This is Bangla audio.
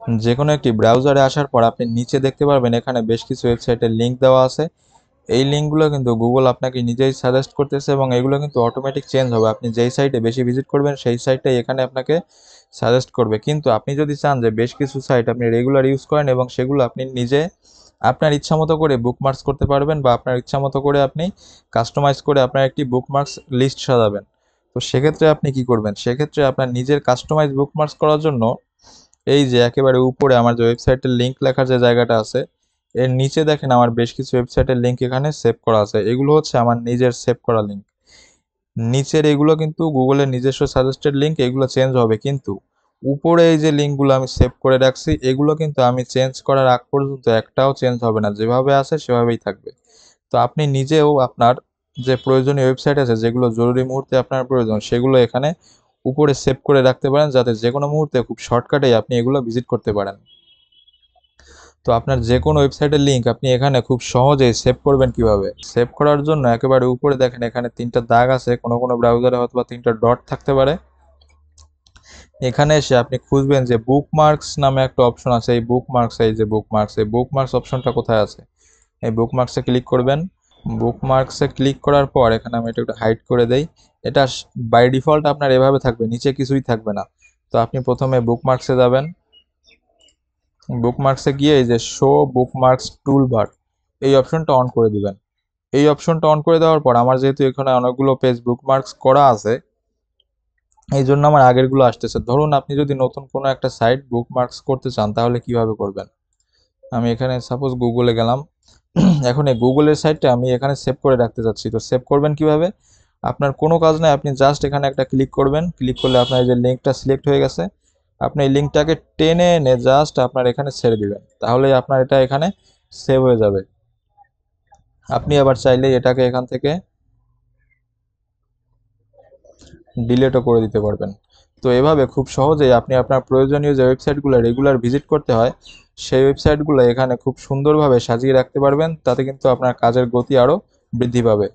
যে কোনো একটি ব্রাউজারে আসার পর আপনি নিচে দেখতে পারবেন এখানে বেশ কিছু ওয়েবসাইটের লিঙ্ক দেওয়া আছে। এই লিঙ্কগুলো কিন্তু গুগল আপনাকে নিজেই সাজেস্ট করতেছে এবং এগুলো কিন্তু অটোমেটিক চেঞ্জ হবে। আপনি যেই সাইটে বেশি ভিজিট করবেন সেই সাইটটাই এখানে আপনাকে সাজেস্ট করবে। কিন্তু আপনি যদি চান যে বেশ কিছু সাইট আপনি রেগুলার ইউজ করেন এবং সেগুলো আপনি নিজে আপনার ইচ্ছামতো করে বুকমার্কস করতে পারবেন বা আপনার ইচ্ছামতো করে আপনি কাস্টমাইজ করে আপনার একটি বুকমার্কস লিস্ট সাজাবেন। তো সেক্ষেত্রে আপনি কি করবেন? সেক্ষেত্রে আপনার নিজের কাস্টমাইজ বুকমার্কস করার জন্য এই যে একেবারে উপরে আমার যে ওয়েবসাইটের লিঙ্ক লেখার যে জায়গাটা আছে, এর নিচে দেখেন আমার বেশ কিছু ওয়েবসাইটের লিঙ্ক এখানে সেভ করা আছে। এগুলো হচ্ছে আমার নিজের সেভ করা লিঙ্ক। নিচের এগুলো কিন্তু গুগলের নিজস্ব সাজেস্টেড লিঙ্ক, এগুলো চেঞ্জ হবে। কিন্তু উপরে এই যে লিঙ্কগুলো আমি সেভ করে রাখছি, এগুলো কিন্তু আমি চেঞ্জ করার আগ পর্যন্ত একটাও চেঞ্জ হবে না, যেভাবে আছে সেভাবেই থাকবে। তো আপনি নিজেও আপনার যে প্রয়োজনীয় ওয়েবসাইট আছে যেগুলো জরুরি মুহূর্তে আপনার প্রয়োজন, সেগুলো এখানে উপরে সেভ করে রাখতে পারেন, যাতে যে কোনো মুহূর্তে খুব শর্টকাটেই আপনি এগুলো ভিজিট করতে পারেন। তো আপনার যে কোনো ওয়েবসাইটের লিঙ্ক আপনি এখানে খুব সহজেই সেভ করবেন কিভাবে? সেভ করার জন্য একেবারে উপরে দেখেন এখানে তিনটা দাগ আছে, কোনো কোনো ব্রাউজারে হয়তো বা তিনটা ডট থাকতে পারে। এখানে এসে আপনি খুঁজবেন যে বুকমার্কস নামে একটা অপশন আছে। এই বুকমার্কস, এই যে বুকমার্কস, এই বুকমার্কস অপশনটা কোথায় আছে? এই বুকমার্কসে ক্লিক করবেন। বুকমার্কসে ক্লিক করার পর এখানে আমি এটা একটু হাইড করে দেই। এটা বাই ডিফল্ট আপনার এভাবে থাকবে, নিচে কিছুই থাকবে না। তো আপনি প্রথমে বুকমার্কসে যাবেন। বুকমার্কসে গিয়ে এই যে শো বুকমার্কস টুলবার, এই অপশনটা অন করে দিবেন। এই অপশনটা অন করে দেওয়ার পর আমার যেহেতু এখানে অনেকগুলো পেজ বুকমার্কস করা আছে, এই জন্য আমার আগেরগুলো আসতেছে। ধরুন আপনি যদি নতুন কোনো একটা সাইট বুকমার্কস করতে চান তাহলে কিভাবে করবেন? আমি এখানে সাপোজ গুগলে গেলাম। এখন এই গুগলের সাইটটা আমি এখানে সেভ করে রাখতে চাচ্ছি। তো সেভ করবেন কিভাবে? আপনার কোনো কাজ নাই, আপনি জাস্ট এখানে একটা ক্লিক করবেন। ক্লিক করলে আপনার এই যে লিঙ্কটা সিলেক্ট হয়ে গেছে, আপনি এই লিঙ্কটাকে টেনে এনে জাস্ট আপনার এখানে ছেড়ে দিবেন, তাহলেই আপনার এটা এখানে সেভ হয়ে যাবে। আপনি আবার চাইলে এটাকে এখান থেকে ডিলিটও করে দিতে পারবেন। তো এভাবে খুব সহজেই আপনি আপনার প্রয়োজনীয় যে ওয়েবসাইটগুলো রেগুলার ভিজিট করতে হয়, সেই ওয়েবসাইটগুলো এখানে খুব সুন্দরভাবে সাজিয়ে রাখতে পারবেন। তাতে কিন্তু আপনার কাজের গতি আরও বৃদ্ধি পাবে।